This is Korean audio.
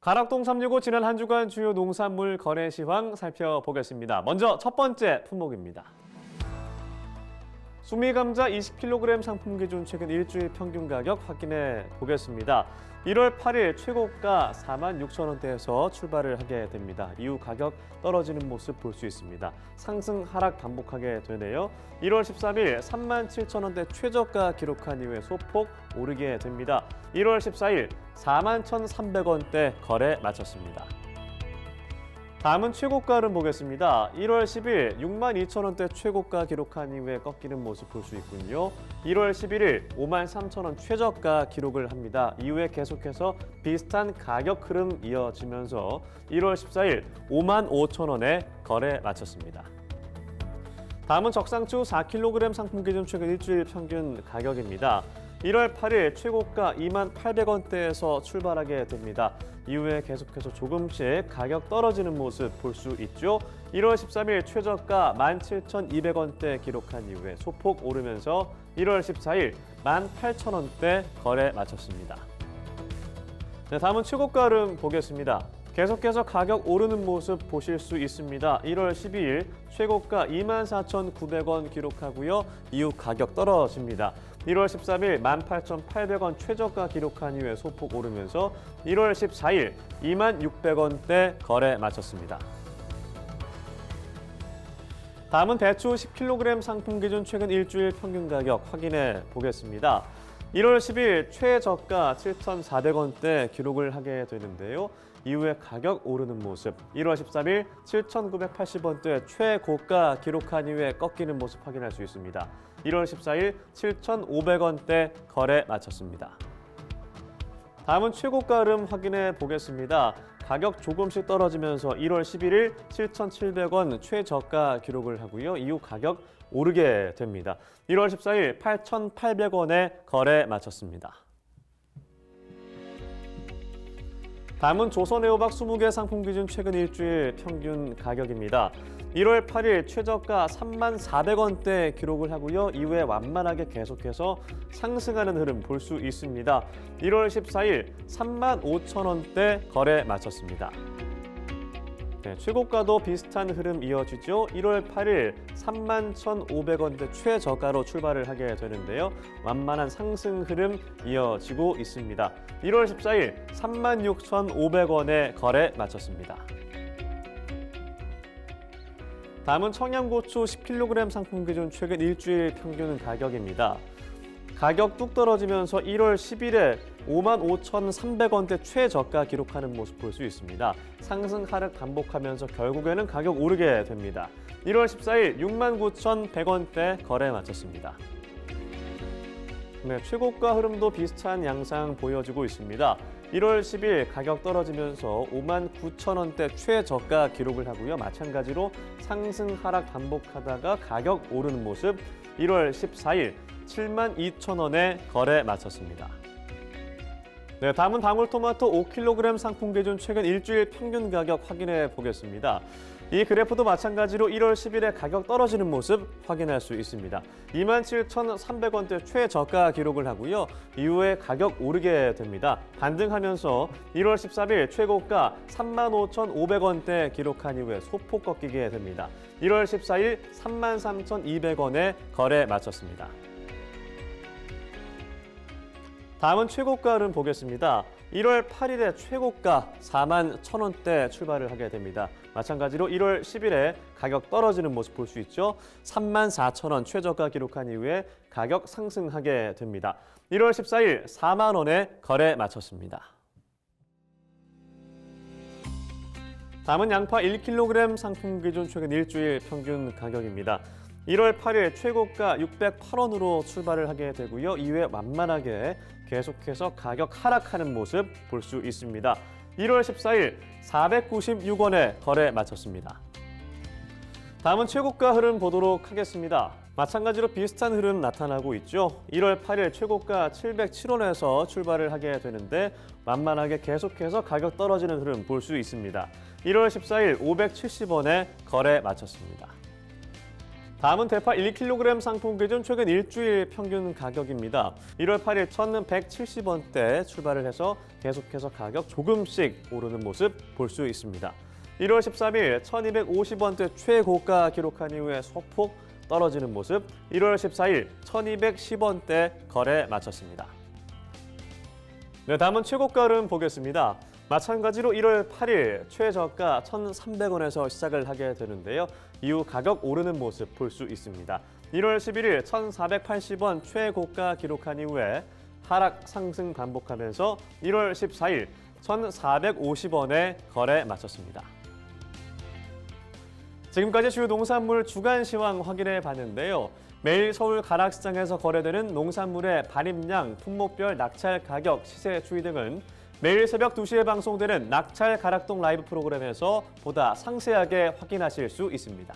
가락동 365 지난 한 주간 주요 농산물 거래 시황 살펴보겠습니다. 먼저 첫 번째 품목입니다. 수미감자 20kg 상품 기준 최근 일주일 평균 가격 확인해 보겠습니다. 1월 8일 최고가 46,000원대에서 출발을 하게 됩니다. 이후 가격 떨어지는 모습 볼 수 있습니다. 상승 하락 반복하게 되네요. 1월 13일 37,000원대 최저가 기록한 이후에 소폭 오르게 됩니다. 1월 14일 41,300원대 거래 마쳤습니다. 다음은 최고가를 보겠습니다. 1월 10일 62,000원대 최고가 기록한 이후에 꺾이는 모습 볼 수 있군요. 1월 11일 53,000원 최저가 기록을 합니다. 이후에 계속해서 비슷한 가격 흐름 이어지면서 1월 14일 55,000원에 거래 마쳤습니다. 다음은 적상추 4kg 상품 기준 최근 일주일 평균 가격입니다. 1월 8일 최고가 28,800원대에서 출발하게 됩니다. 이후에 계속해서 조금씩 가격 떨어지는 모습 볼 수 있죠. 1월 13일 최저가 17,200원대 기록한 이후에 소폭 오르면서 1월 14일 18,000원대 거래 마쳤습니다. 네, 다음은 최고가 흐름 보겠습니다. 계속해서 가격 오르는 모습 보실 수 있습니다. 1월 12일 최고가 24,900원 기록하고요. 이후 가격 떨어집니다. 1월 13일 18,800원 최저가 기록한 이후에 소폭 오르면서 1월 14일 26,600원대 거래 마쳤습니다. 다음은 대추 10kg 상품 기준 최근 일주일 평균 가격 확인해 보겠습니다. 1월 10일 최저가 7,400원대 기록을 하게 되는데요. 이후에 가격 오르는 모습, 1월 13일 7,980원대 최고가 기록한 이후에 꺾이는 모습 확인할 수 있습니다. 1월 14일 7,500원대 거래 마쳤습니다. 다음은 최고가 흐름 확인해 보겠습니다. 가격 조금씩 떨어지면서 1월 11일 7,700원 최저가 기록을 하고요. 이후 가격 오르게 됩니다. 1월 14일 8,800원에 거래 마쳤습니다. 다음은 조선애호박 20개 상품 기준 최근 일주일 평균 가격입니다. 1월 8일 최저가 34,000원대 기록을 하고요. 이후에 완만하게 계속해서 상승하는 흐름 볼 수 있습니다. 1월 14일 35,000원대 거래 마쳤습니다. 네, 최고가도 비슷한 흐름 이어지죠. 1월 8일 31,500원대 최저가로 출발을 하게 되는데요. 완만한 상승 흐름 이어지고 있습니다. 1월 14일 36,500원에 거래 마쳤습니다. 다음은 청양고추 10kg 상품 기준 최근 일주일 평균 가격입니다. 가격 뚝 떨어지면서 1월 10일에 55,300원대 최저가 기록하는 모습 볼 수 있습니다. 상승 하락 반복하면서 결국에는 가격 오르게 됩니다. 1월 14일 69,100원대 거래 마쳤습니다. 네, 최고가 흐름도 비슷한 양상 보여지고 있습니다. 1월 10일 가격 떨어지면서 59,000원대 최저가 기록을 하고요. 마찬가지로 상승 하락 반복하다가 가격 오르는 모습 1월 14일 72,000원에 거래 마쳤습니다. 네, 다음은 방울토마토 5kg 상품 기준 최근 일주일 평균 가격 확인해 보겠습니다. 이 그래프도 마찬가지로 1월 10일에 가격 떨어지는 모습 확인할 수 있습니다. 27,300원대 최저가 기록을 하고요. 이후에 가격 오르게 됩니다. 반등하면서 1월 13일 최고가 35,500원대 기록한 이후에 소폭 꺾이게 됩니다. 1월 14일 33,200원에 거래 마쳤습니다. 다음은 최고가를 보겠습니다. 1월 8일에 최고가 41,000원대 출발을 하게 됩니다. 마찬가지로 1월 10일에 가격 떨어지는 모습 볼 수 있죠. 34,000원 최저가 기록한 이후에 가격 상승하게 됩니다. 1월 14일 4만 원에 거래 마쳤습니다. 다음은 양파 1kg 상품 기준 최근 일주일 평균 가격입니다. 1월 8일 최고가 608원으로 출발을 하게 되고요. 이후에 완만하게 계속해서 가격 하락하는 모습 볼 수 있습니다. 1월 14일 496원에 거래 마쳤습니다. 다음은 최고가 흐름 보도록 하겠습니다. 마찬가지로 비슷한 흐름 나타나고 있죠. 1월 8일 최고가 707원에서 출발을 하게 되는데 완만하게 계속해서 가격 떨어지는 흐름 볼 수 있습니다. 1월 14일 570원에 거래 마쳤습니다. 다음은 대파 1kg 상품 기준 최근 일주일 평균 가격입니다. 1월 8일 1,170원대 출발을 해서 계속해서 가격 조금씩 오르는 모습 볼 수 있습니다. 1월 13일 1,250원대 최고가 기록한 이후에 소폭 떨어지는 모습, 1월 14일 1,210원대 거래 마쳤습니다. 네, 다음은 최고가 흐름 보겠습니다. 마찬가지로 1월 8일 최저가 1,300원에서 시작을 하게 되는데요. 이후 가격 오르는 모습 볼 수 있습니다. 1월 11일 1,480원 최고가 기록한 이후에 하락 상승 반복하면서 1월 14일 1,450원에 거래 마쳤습니다. 지금까지 주요 농산물 주간 시황 확인해 봤는데요. 매일 서울 가락시장에서 거래되는 농산물의 발임량, 품목별 낙찰 가격, 시세 추이 등은 매일 새벽 2시에 방송되는 낙찰 가락동 라이브 프로그램에서 보다 상세하게 확인하실 수 있습니다.